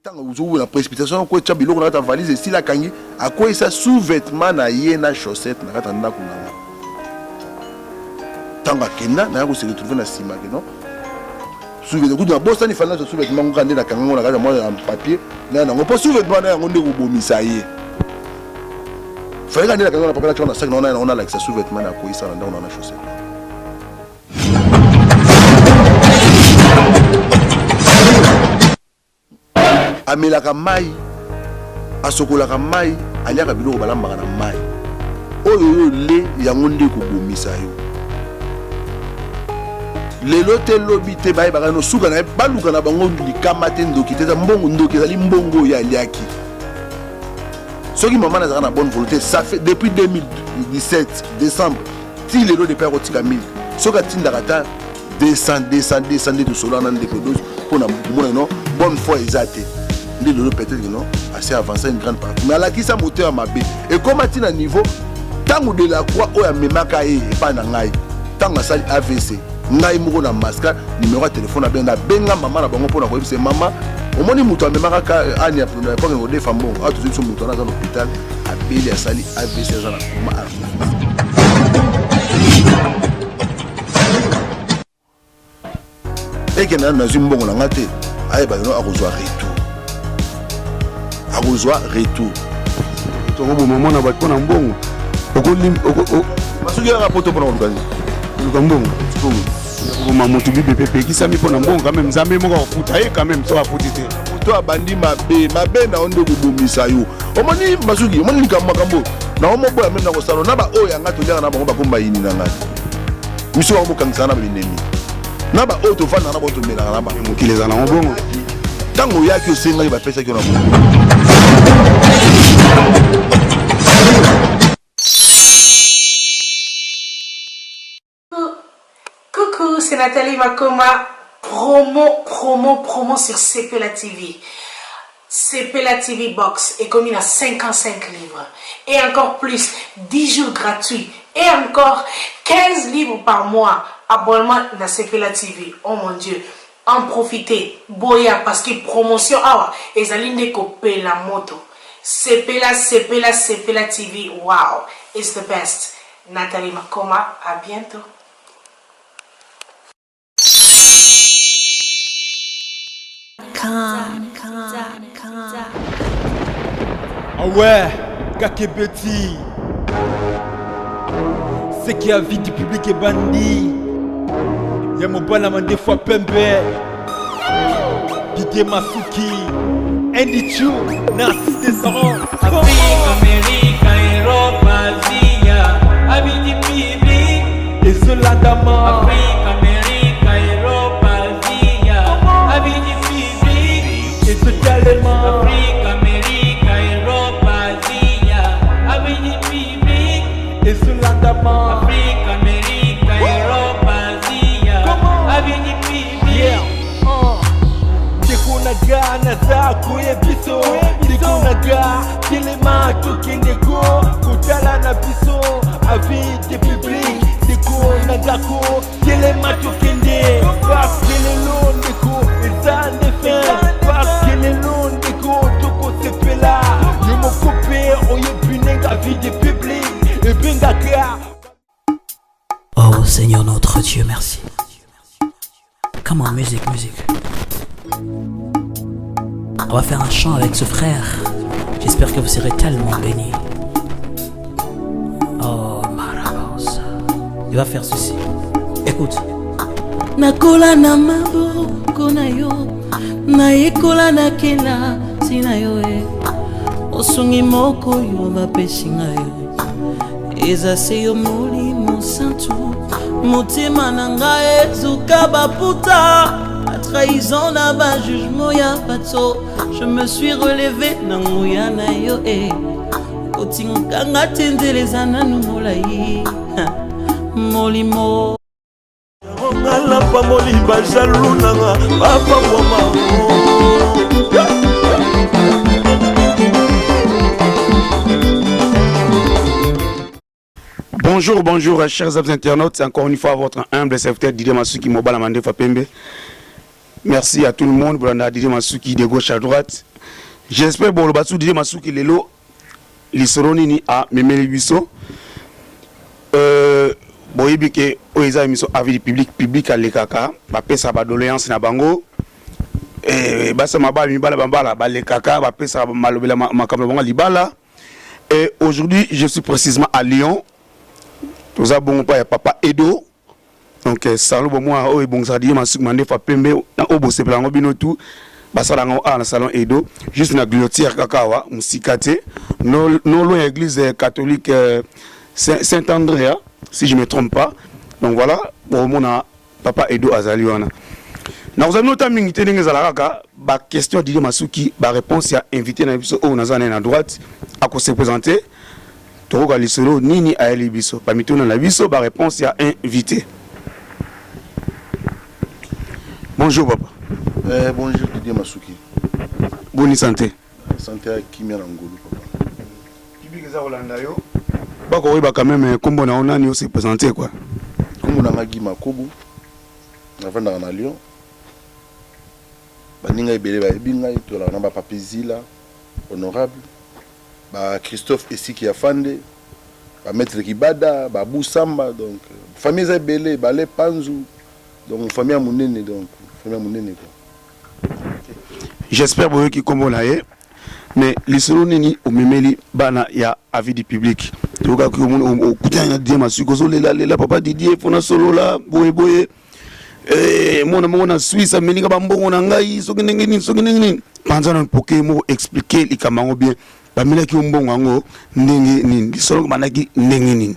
Tant que la précipitation, quoi, tu as biloko dans ta valise et si la kangi, à quoi ça sous-vêtement na yena chaussette na katanda kunanga. Tant que kena na ko se retrouver na sima que non. Sous-vêtement, coup de bossa ni fallait sous-vêtement on gande na kanga on a moi en papier, là on pas sous-vêtement na on de bomisa yé. Fallait gande na kanga na papier là on a sac on a like ça sous-vêtement na ko ça on a chaussette. Amelaka mai asokolaka mai aliaka biloko balambaka na mai oyo le yango nde kobomisa yo lelo te lobi te bayebaka no suka na baluka na bango likama te ndoki te mbongo ndoki ezali mbongo ya aliaki soki mama nazaka na bonne volonté ça fait depuis 2017 décembre ti lelo depuis akotika 1000 soki atindaka ta 200 de solo na ndeko dose mpona mona no bonne foi eza te ndi lelo peut-être que non assez avancé une grande partie mais à la qui ça moteur ma bé et comme à tina niveau tango de la croix o ya memaka e pa na ngai tango sali AVC ngai moko na masque numéro de téléphone na benga mama na bango pona ko yebise mama omoni muto memaka ka ani ya pas ngo de fambo a tout sur muto na dans l'hôpital abeli ya sali AVC za na kuma et que na zimbongo na ngate ay ba no akozwa retour akozwa retour to ko moment na ba pona mbongo masuki ya rapporto pona organiser le mbongo ko mamutu bibebe qui sami pona mbongo quand même zambe moko kufuta et quand même so afutite to abandi mabe na onde kubomisa yo omoni masuki omoni likambo na omo boya même na ko salo na ba oya ngato lia na bango ba komba yini na ngati miso wa mokangisa na binemi na ba oyo tovanda na boto mela na ba mokile za na mbongo tango yaki osenga ba pesa ki na Coucou, c'est Nathalie Makoma. Promo sur CPLA TV. CPLA TV Box est commis à 55 livres. Et encore plus, 10 jours gratuits. Et encore 15 livres par mois. Abonnement dans CPLA TV. Oh mon Dieu. En profiter. Boya parce que promotion. Ah ouais. Et ça l'ine copier la moto. CPLA TV. Wow. It's the best. Nathalie Makoma. À bientôt. Ah ouais, Kakebeti. C'est qui a vie du public est bandit. Y'a mon banama des fois pembe. Didier Masuki. Andy Chou, Narcisse Descendant. Afrique, Amérique, Europe, Asie. Avis du public. Et cela d'amant. Afrique, Amérique, Europe, Asie. Avis du public. Et totalement. Afrique, Amérique, Europe, Asie. Avis du public. Et cela d'amant. Afrique, Amérique, Europe, Asie. Avis du public. Naga naza kuye biso Diko naga kilema tukindeko Kutala na biso avis de public Diko nagako kilema tukinde Parce que les longs deko Eza nefe Parce que les longs deko Toko sepela Yomo kope Oye bunenga avis de public Et bengaka. Oh Seigneur notre Dieu, merci. Comment musique. On va faire un chant avec ce frère. J'espère que vous serez tellement bénis. Oh, Marabos. Il va faire ceci. Écoute. Nakola na maboko na yo, na ekola na kela sina yo e. Osungi moko yo bapeshinga yo. Eza se yo molimo santu, motema na ngai ezuka baputa. Trahison na bas jugement ya pato. Je me suis relevé nangoya na yo e. Otinganga tendeleza na numolai. Molimo. Ngala pa moliba jalou nanga papa mama. Bonjour chers internautes, c'est encore une fois votre humble serviteur Didier Masuki Mobala Mande Fapembe. Merci à tout le monde pour la Didier Masuki de gauche à droite. J'espère bon le basu Didier Masuki lelo lisoro nini a memeli biso boyebi ke oyo eza émission avis public alekaka bapesa badoléance na bango basama ba mibala bambala balekaka bapesa malobela makambo bango libala. Et aujourd'hui je suis précisément à Lyon. Tous a bon pas papa Edo. Donc salon bon moi oyo bon ça Didier Masuki mande fa pembe na obo sepelango bino tout basala ngo na salon Edo juste na gliotière kakawa musikate no loin église catholique Saint-André si je me trompe pas. Donc voilà bon mon papa Edo azali wana na vous avez notamment mingi tenge zalaka ba question Didier Masuki ba réponse ya invité na biso o nazana na droite à ko se présenter toroka lisolo nini ayeli biso pa mituna na biso ba réponse ya invité. Bonjour papa. Bonjour Didier Masuki. Bonne santé. Santé à Kimia Ngolu papa. Kibiki za Rolanda yo. Bako oui ba quand même kombo na onani aussi présenter quoi. Kombo na ngaki makobu. Avant na Lyon. Ba ninga ebele ba ebinga to la na ba papezila honorable. Ba Christophe Esiki Afande. Ba maître Kibada, ba Boussamba donc famille za ebele ba le Panzu. Donc famille monene donc famille monene quoi. J'espère que vous kombo na ye mais lisolo nini o memeli bana ya avis du public. Toka ko mon kutanya Didier Masuki zo lela papa Didier fona solo la boye mona Suisse meninga bambongo na ngai soki nini panza na poke mo expliquer likamango bien bamela ki mbongo ngo ndenge nini lisolo manaki ndenge nini.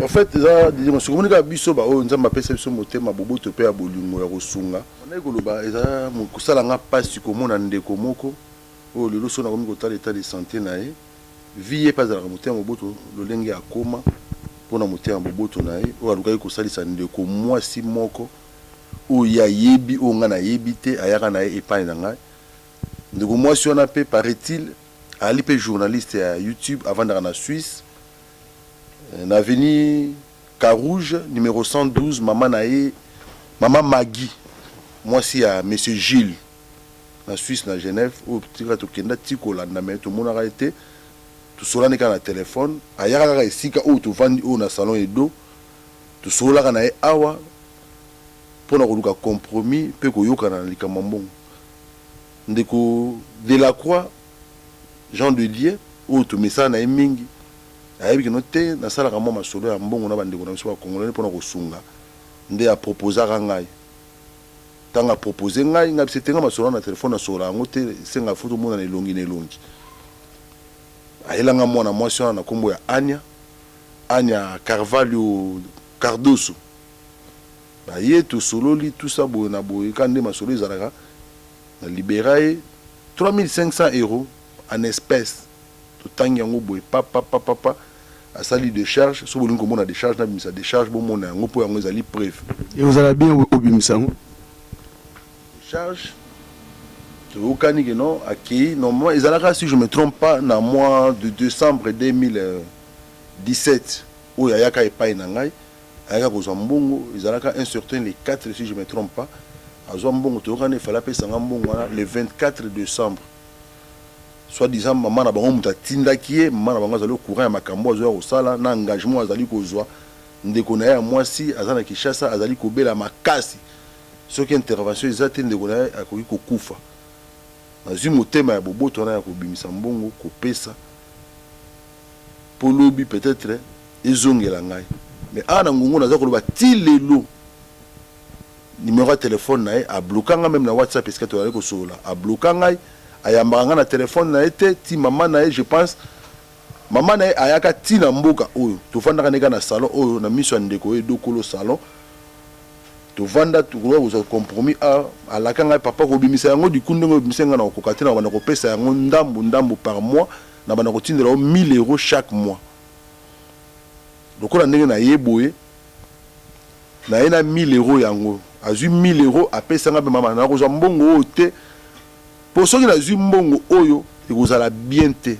En fait, ça, disons, ce qu'on a biso ba o nzamba pesa biso motema bobo to pe abolingo ya kosunga. On a koloba eza mukosala nga pasi komona ndeko moko o lelo so na komi kotala état de santé na ye. Vie pas za motema boboto lolenge akoma pona motema boboto na ye o aluka kosalisa ndeko mwasi moko o ya yebi o nga na yebite ayaka na ye epai na ngai. Ndeko mwasi on a pe paraît-il ali pe journaliste à YouTube avant d'aller en Suisse. L'avenue Carouge, numéro 112, maman Naé, maman Magui. Moi, si à monsieur Gilles, en Suisse, en Genève, au petit gâteau qui est là, tout le monde a arrêté. Tout cela n'est qu'un téléphone. Ailleurs, ici, où tu vends au salon et d'eau, tout cela n'a pas awa pour nous avoir compromis, peu que yo kana likamambon. Ndeko de la croix, Jean de Dieu, où tu mets ça na mingi. Ayebi noté na sala kama masolo ya mbongo na bandeko na biso ba congolais pona kosunga nde a proposer ngai tanga proposer ngai ngabi setenga masolo na téléphone na sola ngote senga foto mona na elongi ayelanga mwana mwasi na kombo ya Anya Carvalho Cardoso ba yeto sololi tout ça bo na boye kande masolo ezalaka na libérer 3500 € en espèces. Tant yango boy papa à sali de charge so bolingo mona de charge na bimisa de charge bo mona yango po yango ezali preuve et vous allez bien au bimisa charge to kani que non aki normalement ezalaka si je me trompe pas na mois de décembre 2017 o yaka epai na ngai ayaka kozwa mbongo ezalaka un certain les 4 si je me trompe pas azwa mbongo to kana fala pesa mbongo le 24 décembre. Soit disant maman na bango muta tindakie maman na bango azali courant ya makambo azo ya sala na engagement azali kozwa ndeko na ya mwasi azana Kishasa azali kobela makasi soki intervention ezate ndeko na ya akoki kokufa nazwi motema ya boboto na ya kobimisa mbongo kopesa polobi peut-être ezongela ngai mais ana ngongo naza koloba ti lelo numéro de téléphone na ye a bloquanga même na WhatsApp parce que to ali kosola a bloquanga ayambanga na téléphone na été ti maman na je pense maman na ayaka ti na mboka oyo to vanda neka na salon oyo na miso ndeko edo kolo salon to vanda to ko compromis a la kanga papa ko bimisa yango di kundongo bimisenga na kokati na bana ko pesa yango ndambo par mois na bana ko tindela 1000 € chaque mois donc on a ndenge na yeboye na ena 1000 € yango azui 1000 € a pesa nga be mama na ko za mbongo ote. Pour ceux qui ont eu mbongo oyo, ils ont bien te.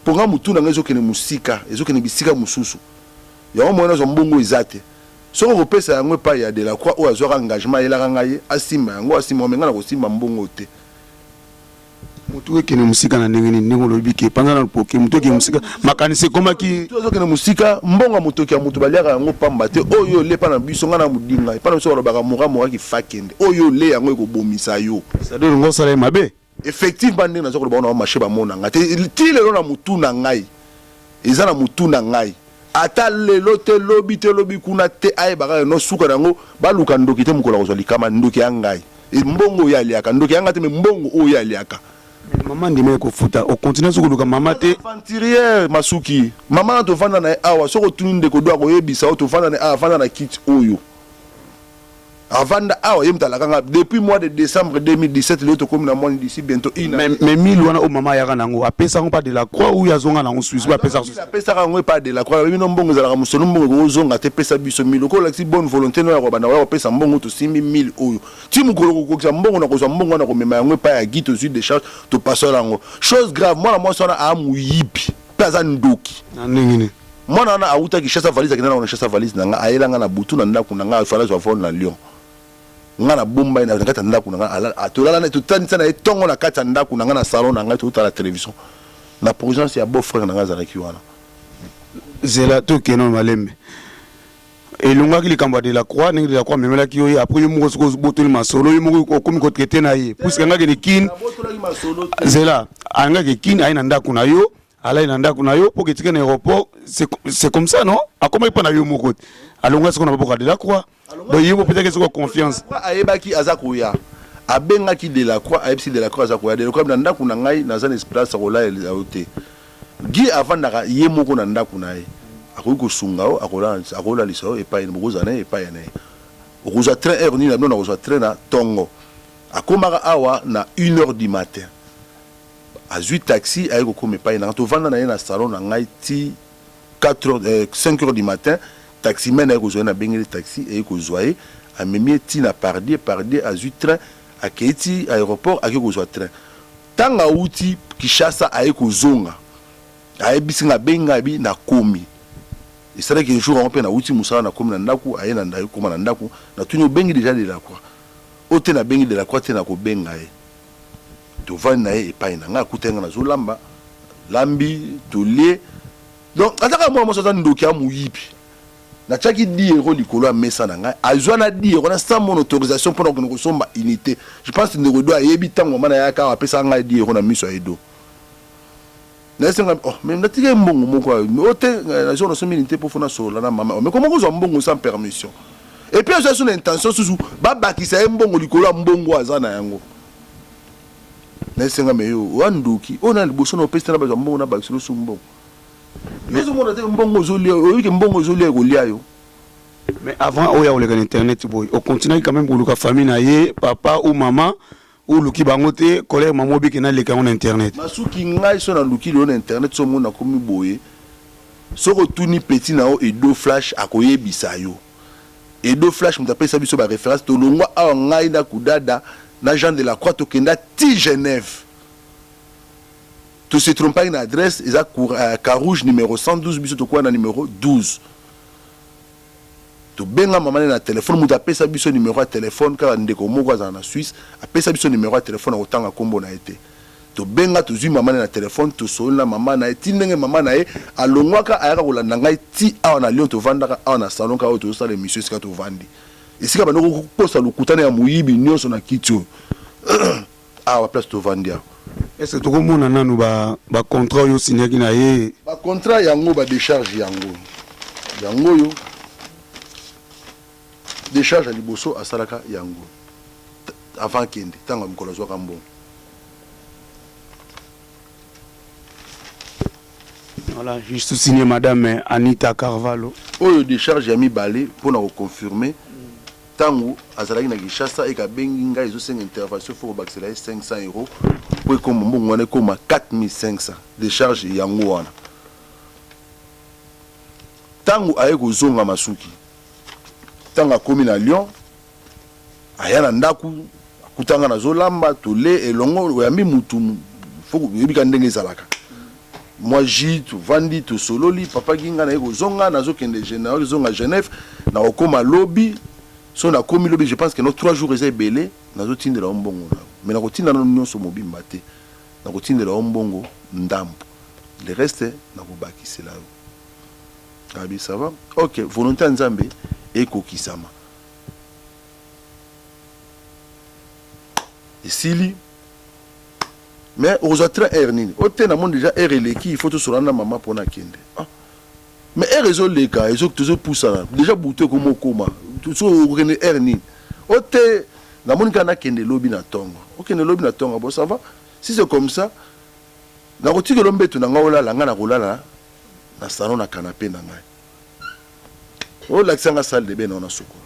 Pour nga mutu na ngezo kene musika, ezo kene bisika mususu. Ya mo na zo mbongo izate. So ko pesa yango pa ya de la croix o azo engagement ela nga ye asima yango asima menga na ko simba mbongo te. Mutu qui ne musika na ndenge ni ngolobi ke pendant le poké mutu qui musika makanisi koma ki to zo ke na musika mbonga mutu ki mutu baliaka yango pamba te oyo le pa na biso ngana mudinga pa na biso baka mora ki fakende oyo le yango eko bomisa yo ça donne ngo sala mabe effectivement ndenge nazo ko ba na marché ba mona ngate ti lelo na mutu na ngai eza na mutu na ngai ata lelo te lobi kuna te ay baka no suka nango baluka ndoki te mukola ko likama ndoki ya ngai mbongo ya liaka ndoki ya ngate me mbongo oyo ya liaka maman ndime ko futa o continue so koluka mama te aventurière masuki mama to vanda na awa so ko tuninde ko doa ko yebisa to vanda na avanda na kit oyo avanda awa yemta la kanga depuis mois de décembre 2017 le to comme na mois d'ici bientôt mais mille wana o mama yaka nango apesa ngo pas de la croix ou yazonga nango suisse ba pesa ngo pas de la croix bino mbongo za la musolo mbongo ko zonga te pesa biso mille ko la si bonne volonté no ya ko bana wa pesa mbongo to 6000 oyo ti mukolo ko ko mbongo na ko zo mbongo na ko mema ngo pa ya gito suite de charge to passer lango chose grave moi sona a muyibi pesa ndoki na ndengine moi na auta ki chassa valise ki na chassa valise na nga ayela nga na butu na ndaku na nga fala zo na Lyon ngana bomba ina kata ndaku na nga atolala na tutanisa na etongo na kata ndaku na nga na salon na nga to la télévision la présence ya beau frère na nga zalaki wana zela to kenon malembe elunga ki likambo de la croix ningi de la croix memela ki yo après yo mo ko botoli masolo yo mo ko komi ko traiter na ye puisque nga ke ni kin zela anga ke kin aina ndaku na yo ala ina ndaku na yo pour que tika na aéroport c'est comme ça non a comment pas na yo mo ko alonga ce qu'on a beaucoup de la croix donc yo peut-être que c'est confiance ayebaki azakoya abengaki de la croix ayebisi de la croix azakoya de la croix na ndaku na ngai na zane place akola elite gi avant na ye moko na ndaku na ye akoki kosunga o akola liso epai bokoza na epai na ye okozwa train heure nini na bino na kozwa train na tongo akomaka awa na 1h du matin azwi taxi aye kokoma epai na tovanda na ye na salon na ngai ti 5h du matin taxi men aye kozwa ye na bengeli taxi aye kozwa ye amemi ti na pardier azwi train akei ti aéroport ake kozwa train ntango awuti Kinshasa aye kozonga ayebisi nga benga bi na komi esalaki un jour mpe na wuti musala na komi na ndaku aye na ndaku koma na ndaku na tuni obengi déjà de la croix ote na bengi de la croix te na kobenga ye tovandi na ye epai na nga akutenga na zolamba lambi tolie donc ataka mwa moso aza ndoki ya moyibi na tiaki 10 € likolo ya mesa na ngai azwa na 10 € na sans mon autorisation mpona kokende kosomba unité je pense que ndeko do ayebi ntango mama na ye aka apesa ngai 10 € na miso ya edo nasenga mais natike mbongo moko ote na jour nasombi unité pour fona solo na mama mais comment kozwa mbongo sans permission et puis azwa son intention susu babakisa ye mbongo likolo ya mbongo aza na yango nasenga meyo wanduki ona liboso na opesa na bazwa mbongo na bakisilo su mbongo yezo mona te mbongo zolia oyike mbongo zolia kolia yo mais avant oya oleka internet boy on continue quand même koluka famille na ye papa ou maman ou luki bango te colère maman bi kena leka on internet masuki ngai so na luki lo na internet so mona komi boye soko tuni petit na o edo flash akoyebisa yo edo flash mutapesa biso ba référence to longwa a ngai na kudada na Jean de la Croix to kenda ti Genève to se trompe une adresse eza Carouge numéro 112 biso to kwa na numéro 12 to benga maman na téléphone muta pesa biso numéro ya téléphone car ndeko moko za na Suisse apesa biso numéro ya téléphone otanga kombo na été to benga to zui maman na téléphone to sola maman na ti ndenge maman na ye alongwaka ayaka kolanda ngai ti awa na Lyon to vandaka awa na salon ka to sala émission sika to vandi esika banoko koposa lokutana ya muyibi nyonso na kitio awa place to vandi awa. Est-ce que tu comprends nanu ba contrat yo signé ki na ye ba contrat yango ba décharge yango yo décharge liboso asalaka yango avant kende tanga mukolo zo kambo voilà juste signé madame Anita Carvalho oyo décharge ya mibale pona ko confirmer tango azalaki na Kinshasa eka bengi ngai zo senga intervention faut baxela 500 € pour comme mbongo wana koma 4500 décharge yango wana tango aye kozonga masuki tango akomi na Lyon aya na ndaku akutanga na zolamba tole elongo oyambi mutu faut yebika ndenge ezalaka moi ji to vandi to sololi papa ginga na eko zonga nazo kende général zonga Genève na okoma lobby so na komi lobby je pense que nos 3 jours eza belé nazo tindela mbongo na mais na kotinda na nyonso mobimba te nakotindela yo mbongo ndambo le reste nakobakisela yo abi ça va ok volonté ya nzambe ekokisama esili mais ozwa train air nini ote na monde déjà air eleki il faut tosola na mama mpona akende mais air ezoleka tozopusana déjà bute komo okoma okende air nini ote namoni kaka nakende lobi na ntongo okende lobi na ntongo bon ça va si c'est comme ça nakotikela mbeto na ngai olala ngai nakolala na salon na canapé na ngai olakisa nga salle de bain na sokolo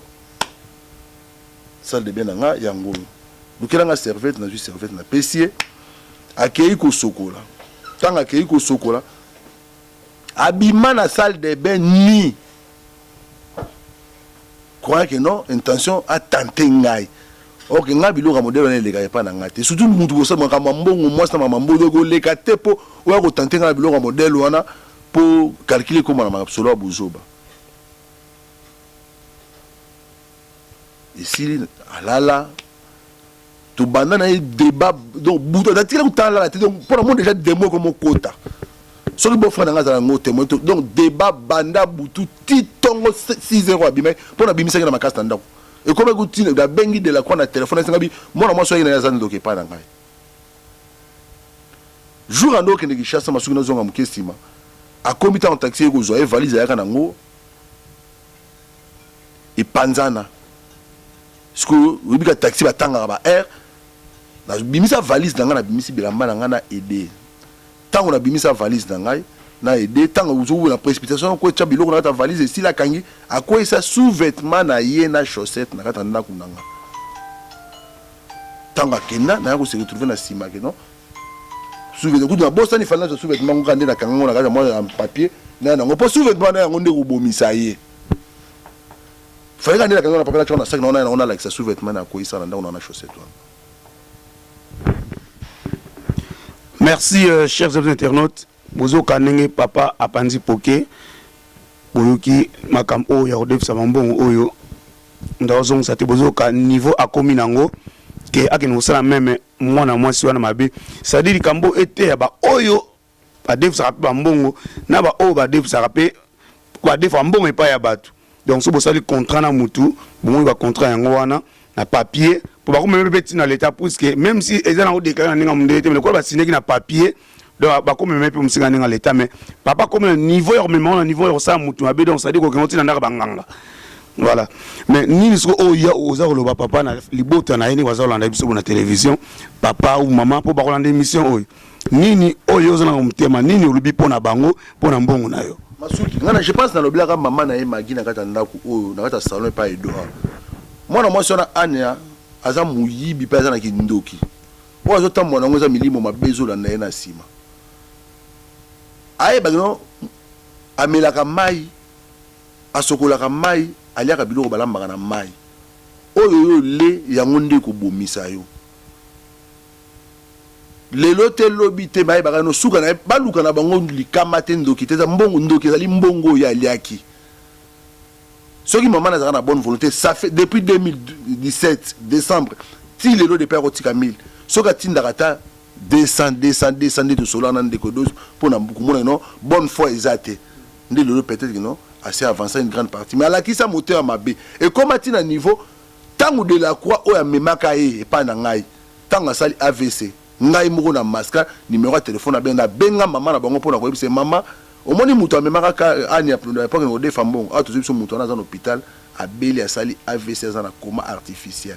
salle de bain na ngai yango lukela nga servette na servette na pesier akei kosokola ntango akei kosokola abima na salle de bain ni croyant que non intention atente ngai ok nga biloko ya modele wana eleka epa na nga te surtout mutu kosala makambo mbongo mwasi na mamambozo koleka te mpo oya kotante nga na biloko ya modele wana mpo calcule koma na makasolo ya bozoba esili alala tobanda na ye débat donc buto atikela kotalala te donc mpona mo déjà demo komo kota soki bofrère na nga azala yango témoin donc débat banda butu ti ntongo 6-0 abimai mpona abimisaki na makasi na ndako ekomi kutina babengi de la croix na téléphone asengabi mwana mwasi oyo na yaza ndoke epai na ngai jour ando okende kishasa masuki nazonga moke nsima akomi ntango taxi ekozwa ye valise ayaka nango epanzana siko oyebika taxi batangaka ba air nabimisa valise na ngai nabimisi bilamba na ngai na ede ntango nabimisa valise na ngai na ede ntango ozowula précipitation koetya biloko na kati ya valise esili akangi akweyisa sous-vêtement na ye na chaussette na kati ya ndako na nga ntango akenda naya kose retrouve na nsima ke non sous-vêtement kutu nabosani fali nazwa sous-vêtement ngoka nde nakanga ngo na kati ya mwa ya papier na yango mpo sous-vêtement na yango nde kobomisa ye falika nde nakanga na papier na tiaka na sac na wana yango nalakisa sous-vêtement na akweyisa na ndako na wana chaussette wana. Merci, chers internautes. Bozo kanenge papa apandi poke. Boyoki makam oyo rodef samambongo oyo. Ndawazong sate bozo ka niveau akomi nango ke akino sala meme mwana mwasi wana mabe. C'est-à-dire kambo ete ya ba oyo ba def sa ba mbongo na ba oyo ba def sa rapé ba def mbongo epa ya batu. Donc so bosali contrat na mutu, bon ba contrat yango wana na papier. Pour pas même petit dans l'état puisque même si ils ont déclaré dans le mais quoi va signer na papier donc pas comme même pour me signer dans l'état mais papa comme un niveau énormément un niveau ça mutu abe donc ça dit qu'on continue dans banganga voilà mais ni ce oh ya oza lo papa na libota na yeni waza landa biso na télévision papa ou maman pour ba landa émission oyo nini oyo oza na mutema nini olubi pona bango pona mbongo na yo masuki ngana je pense na lobilaka maman na ye magi na kata ndako oyo na kata salon pa edoa mwana mwasi wana anya aza muyibi pe aza na kindoki oyo azotambola nango eza milimo mabezola na ye na nsima ayebaki no amelaka mai asokolaka mai aliaka biloko balambaka na mai oyo oyo le yango nde kobomisa yo lelo te lobi te bayebaka no suka na baluka na bango likama te ndoki te eza mbongo ndoki ezali mbongo oyo aliaki soki maman nazaka na bonne volonté ça fait depuis 2017 décembre ti lelo de père otika 1000 soka tindaka ta 200 de solana ndeko dose pour na komona non bonne foi ezate ndi lelo peut-être que non assez avancé une grande partie mais alaki sa moteur mabe et comme ati na niveau tango de la croix oya memaka e pa na ngai tango asali AVC ngai moko na masque numéro de téléphone na benga maman na bango pour na koyebisa maman omoni mutu amemaka ka ani apunda epoke ngo defa mbongo a tozo biso mutu wana za na hôpital abeli asali AVC za na coma artificiel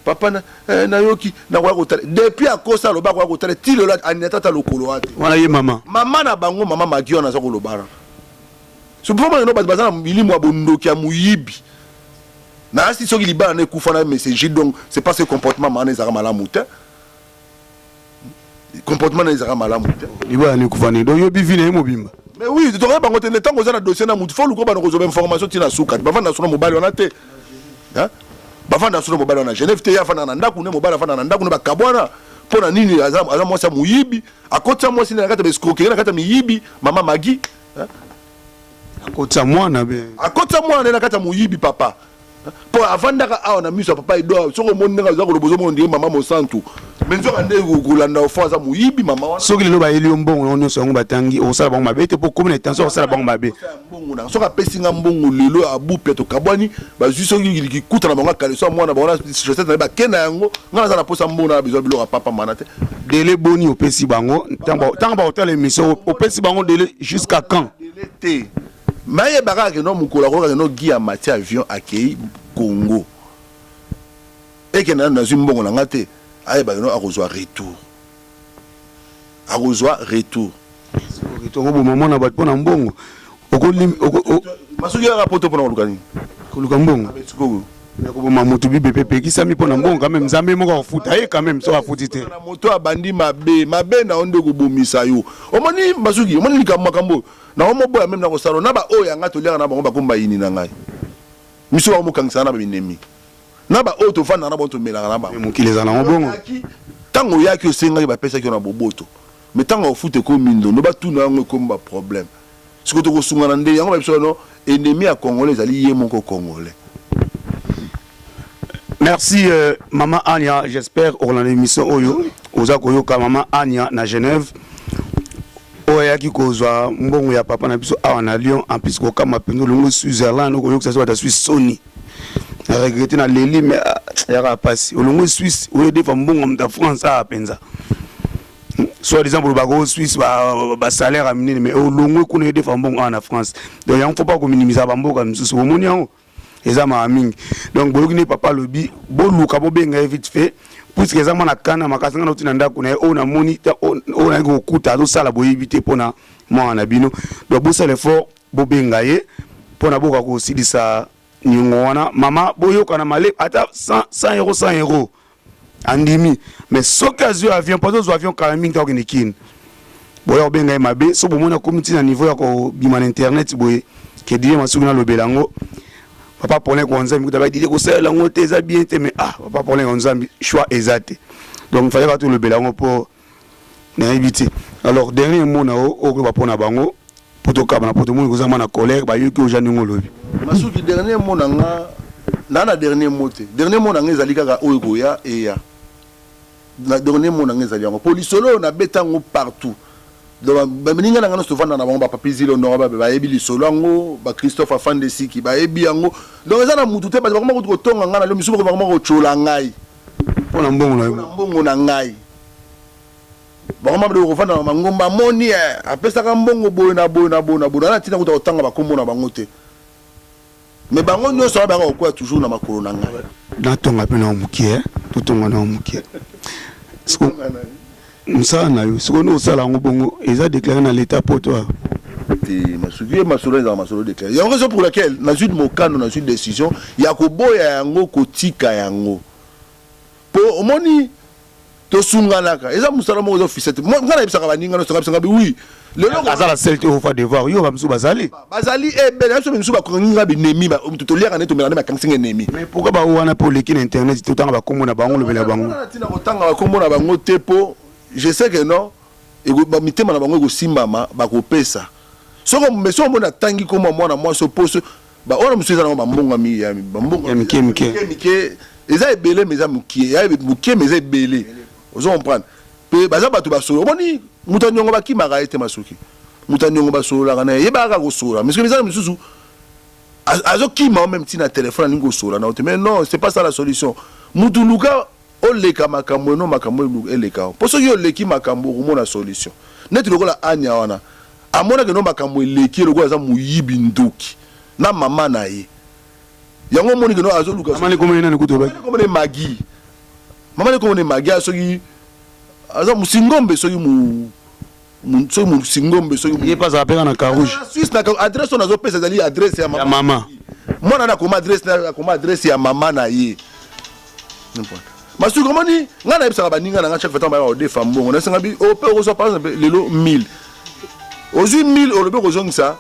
papa na yoki na kwa kotale depuis akosa loba kwa kotale ti lelo ani tata lokolo ate wana ye mama na bango mama magio na za ko lobara so pour moi no bazana milimo abondoki ya muyibi na si soki libana ne kufa na message donc c'est pas ce comportement mané za malamu te comportement na za malamu te libana ne kufa ne do yo bivine mobimba mais oui tu dois pas compter le temps que ça na dossier na mutu faut luko ba na information tina suka bavanda sona mobile wana te hein bavanda sona mobile wana Genève te ya fana na ndaku ne mobile fana na ndaku ne bakabwana pona nini aza mwasa muyibi akota mwasi na kata escroquerie na kata miyibi mama magi hein akota mwana be akota mwana na kata muyibi papa pour avant d'aka on a mis son papa il doit sur le monde dans le besoin de maman mon santo mais nous on est golanda offense mu yibi maman so que le ba eli mbongo on so ngo batangi o sala bango mabe te pour comme intention o sala bango mabe mbongo na so ka pesinga mbongo lelo abu peto kabwani ba juso ki kuta na bango kale so mwana ba chaussette na ba kena yango ngana za na posa mbongo na besoin bilo papa manate délai boni au pesi bango tant ba hotel émission au pesi bango délai jusqu'à quand l'été mais baka que non mukola ko que non guia matière avion akei Congo et que na une mbongo na ngate aye ba no akozwa retour retour au moment na ba pona mbongo okolim masuki ya rapporto pona lukani koluka mbongo ko ma moto bibe pepe ki sami pona mbongo quand même zambe moko afuta et quand même so afuti te na moto abandi mabe na onde ko bomisa yo omoni masuki omoni likambo na omo boya même na ko salo na ba o ya ngato lia na bango ba komba yini na ngai miso wa mo kangisa na ba minemi na ba o to fana na bonto melanga na ba mokile za na mbongo tango yaki osenga ba pesa ki na boboto mais tango ofute ko mindo no ba tuna ngo komba problème siko to ko sunga na nde yango ba biso no ennemi ya congolais ali ye moko congolais. Merci Maman Anya, j'espère au l'émission Oyo, Oza Koyoka Maman Anya na Genève. Oya ki kozwa mbongo ya papa na biso awa na Lyon en plus ko kama pendo longo Switzerland ko yoka ça Suisse Sony. Regretter na leli mais ya passe. Longo Suisse o de fa mbongo mta France a penza. Soit disant pour bago Suisse ba salaire a minime mais o longo ko ne de fa mbongo en France. Donc il faut pas ko minimiser ba mboka msusu o moni yango. Ezama mingi donc bolokini papa lobi boluka bobenga vite fait puisque ezama na kana makasanga na tina ndako na o na moniteur o na ko kuta do sala boyibite pona mwana bino donc bosa l'effort bobenga ye pona boka ko sidisa nyongwana mama boyoka na male ata 100 euros andimi mais sokazo avion pas dos avion quand même ta kinikin boyo benga mabe so bomona community na niveau ya ko bima na internet boye ke die masukuna lobelango papa prenait comme ça, il m'a dit que c'est la montée, ça bien, mais papa prenait comme ça, choix exact. Donc il fallait pas tout le bélango pour éviter. Alors dernier mot na o ko pona bango pour to kabana pour tout monde ko na collègue ba yoki o jani ngolobi. Masuki dernier mot na dernier mot te. Dernier mot na ngezali kaka o ko ya e ya. Na dernier mot na ngezali yango. Polisolo na betango partout. Donc baninga na ngana stovanda na bango ba papizilo no ba yebi lisolo ngo ba Christophe Afande Siki ba yebi yango donc eza na mutu te ba ko ko tonga ngana lo misuko ba ko chola ngai pona mbongo na ngai ba ko ko fanda na ngomba moni apesa ka mbongo boy na na tina ko tanga ba kombo na bango te mais bango nyo so ba ko toujours na makolo na ngai na tonga pe na mukie to tonga na mukie Msa na yo sikono osala ngo bongo eza déclaré dans l'état pour toi te masuki masolo za masolo déclaré ya raison pour laquelle na suite mokano na suite décision ya ko boya yango kotika yango po omoni to sunganaka eza musala mo officiel mo ngana bisaka baninga no sanga bi oui le lo azala selte au fa devoir yo ba msu bazali ben aso msu ba konga bi nemi ba to liaka ne to mela na kansinga nemi mais pourquoi ba wana po leki na internet to tanga ba kombo na bango le bela bango na tina ko tanga ba kombo na bango tepo. Je sais que non, et que mitema na bango ko simbama ba ko pesa. Soko meso mona tangi ko mwana moi so pose ba ona musuza na mbonga mi ya mbonga mike eza ebele meza mukie ya mukie meza ebele. Ozo comprendre. Pe baza batu ba solo. Moni mutanyongo ba kimaka ete masuki. Mutanyongo ba solo la kana yeba ka ko solo. Mais que meza mususu azo kima même tina téléphone ningo solo na mais non, c'est pas ça la solution. Mutuluka oleka makambo no makambo eleka poso yo leki makambo komona solution net lokola anya wana amona ke no makambo eleki lokola za muyibi ndoki na mama na ye yango moni ke no azo luka mama ne komona na kuto ba komona magi asoki aza musingombe soki mu singombe soki il pas à peine na carouge Suisse na adresse on azo pesa dali adresse ya mama mona na koma adresse ya mama na ye n'importe. Masuki komoni ngana ebisaka baninga na chaque fois ba o defa mbongo na senga bi o pe o so par exemple lelo 1000 ozu 1000 o le be ko zongisa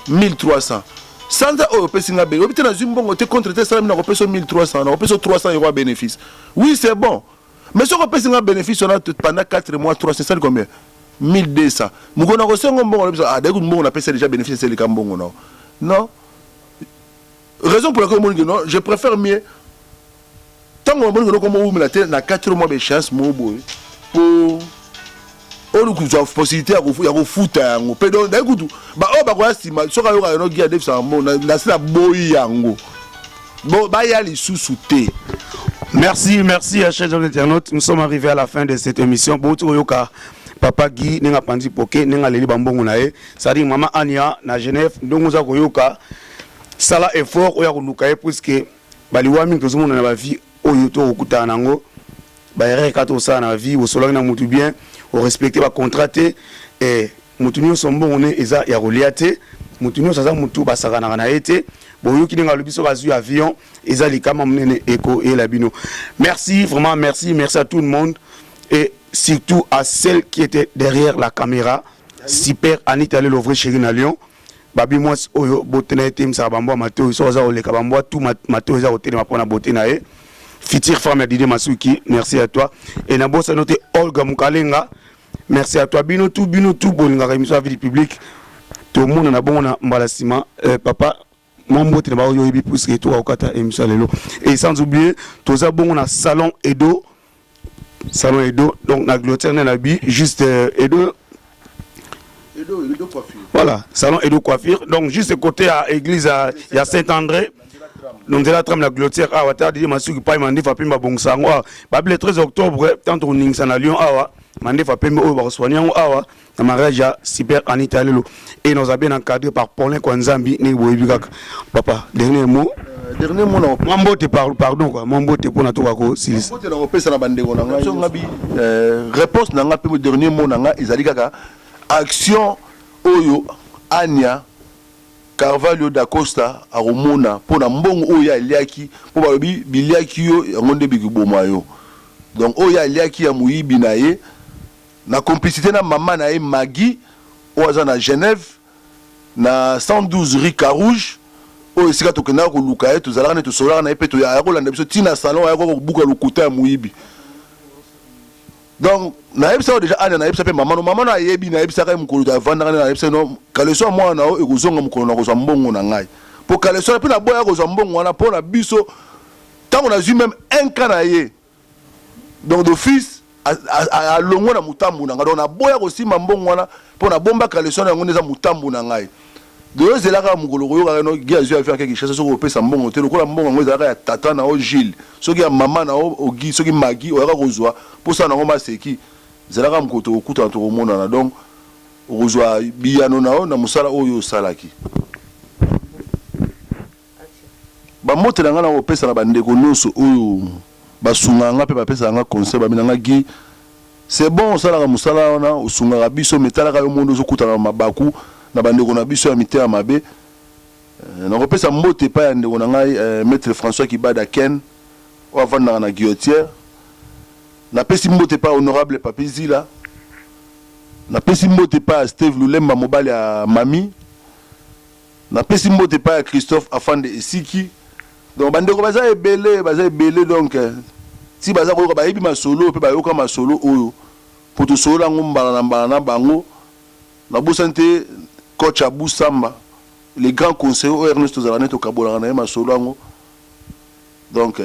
1300 santa o pe singa be obite na zimbongo te contre te sala na ko peso 1300 na ko peso 300 euros bénéfice oui c'est bon mais ce ko pe singa bénéfice on a pendant 4 mois 300 c'est combien 1200 mugona ko sengo mbongo le bisa de ko mbongo na pesa déjà bénéfice c'est le kambongo non raison pour laquelle non, je préfère mieux tant que nous comme on me la tête na 4 mois de chance mon boy pour on ku za possibilité ya ko futa yango pe donc écoute ba o ba kwa sima soka yo ka no gia def ça mon na sila boyi yango bon ba ya li sous-souté. Merci, merci à chers internautes. Nous sommes arrivés à la fin de cette émission. Bonjour Yoka, Papa Guy, Nenga Pandi Poké, Nenga Leli Bambongo Nae, c'est-à-dire Maman Ania, na Genève, donc nous avons Yoka, Sala effort, Oya Lukae, puisque Baliwami, que tout le monde a la vie, Oyoto, Okuta Nango, Bayere Kato Sa na vie, au Solang na Moutou bien, au respecter, va contrater, et Moutounio sont bons, on est, Eza, Yaroliate, Moutounio, ça, Moutou, Basara Naraete. Bon, qui n'a le biso basu avion, et ali kama mnene Eko et Labino. Merci, vraiment merci, merci à tout le monde et surtout à celle qui était derrière la caméra. Super Anita le vrai chéri na Lyon. Babi moi oyo botena team sa bambo mato so za ole kabambo tout mato za hotel ma pona botena e. Fitir femme Didi Masuki, merci à toi et na bossa noté Olga Mukalenga. Merci à toi Bino tout bolinga émission à vie publique. Tout le monde na bon na mbalasima papa mon mot est là-bas, il plus que toi au Kata et sans oublier, tous les bons on a salon Edo, donc la Glotière n'a l'habit juste Edo coiffure. Voilà, salon Edo coiffure. Donc juste côté à l'église, il y a Saint-André. Donc de la trame la Glotière, ah ouais, dit ma soeur pas mandi fa pimba bongsango. Bah le 13 octobre, tant on ning sana Lyon ah mandi fa pimba au Barsoignan ah na mariage Super Anita Lelo et nous a bien encadré par Paulin Kwanzambi ni boyibika. Papa, dernier mot. Dernier mot non. Mambo te parle pardon quoi. Mambo te pour na to ko silis. Mambo te na opesa na bandeko na nga. So ngabi réponse na nga pe dernier mot na nga ezali kaka action oyo Anya Carvalho da Costa a romona pour na mbongo oyo aliaki pour ba biliaki yo ngonde bikiboma yo. Donc oyo aliaki ya muyibi na ye na complicité na maman na ye Magui oza na Genève na 112 rue Carouge oyo sika tokenda ko luka ye tozalaka ne tosolaka na ye pe to ya kolanda biso tina salon ya ko buka lokuta ya muyibi. Donc na yebisa déjà ana na yebisa pe maman na yebi na yebisa ka mukolo da vanda na yebisa no kaleso moi na o ekozonga mukolo na kozwa mbongo na ngai po kaleso pe na boya kozwa mbongo wana po na biso tant on a vu même un cas na ye donc d'office a longo na mutambu na ngai donc na boya kosima mbongo wana po na bomba kaleso na ngoneza mutambu na ngai de zelaka mukolo ko yoka no giazu a faire quelque chose so ko pesa mbongo te lokola mbongo ngo ezalaka ya tata na o Gilles soki ya mama na o Guy soki Magui o yaka kozwa pour ça na ngoma seki zelaka mkoto okuta to komona na donc kozwa biyano na o na musala oyo salaki ba motela ngana o pesa na bandeko nyonso oyo basunga nga pe ba pesa nga conseil ba minanga Guy c'est bon salaka musala ona osunga biso metalaka yo mondo zo kutana mabaku na bandeko na biso ya mité ya mabe na repesa mbote pa ya ndeko na ngai maître François Kibada Ken o avanda na Guillotière na pesi mbote pa honorable Papi Zila na pesi mbote pa Steve Lulemba mobali ya Mami na pesi mbote pa Christophe Afande Esiki donc bandeko baza ebele donc si baza ko ba yebi masolo pe ba yoka masolo oyo pour to solo ngombala na bango na bosante coach Abou Samba les grands conseillers Ernesto Zalaneto Kabola na masolo ngo donc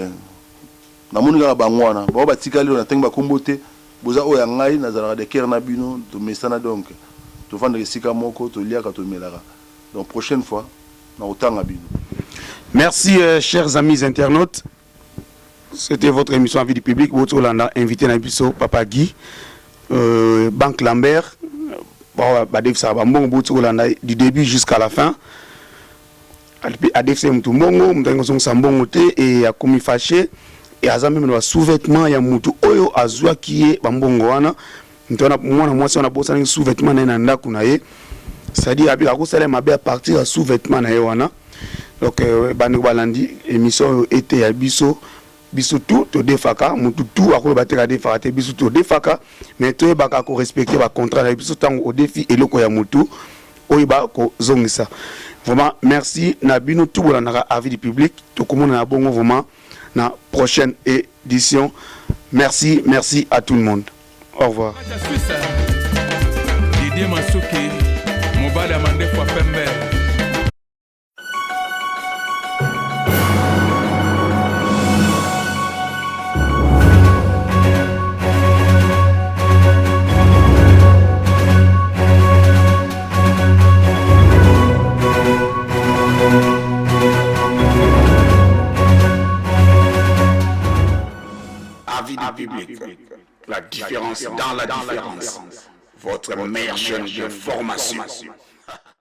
na moninga bangwana ba batikali na tenga kombote boza oya ngai na zala de ker na bino to mesana donc to vendre sika moko to liaka to melaka donc prochaine fois na otanga bino. Merci chers amis internautes. C'était votre émission en vie du public. Votre Hollanda invité na biso Papa Guy Banque Lambert. Du début jusqu'à la fin. ADFC Mtumbongo, Mtango Sambongo et a commis fâché et a même le sous-vêtement ya mutu oyo azwa qui est bambongo wana. Ntona moi si on a bossé un sous-vêtement na ndako na ye. C'est-à-dire abi ko sala mabe à partir de sous-vêtement na ye wana. Donc banu balandi émission été ya biso tout to defaka mutu tout akolo bateka defaka te biso to defaka mais to baka ko respecter ba contrat na biso tango au défi eloko ya mutu oyiba ko zongisa. Vraiment merci na bino tout bolanda avis du public to komona na bongo vraiment na prochaine édition. Merci à tout le monde. Au revoir. Didier Masuki, Mobada Mande kwa Pembe. Public. La différence dans la différence. Votre meilleure chaîne de formation.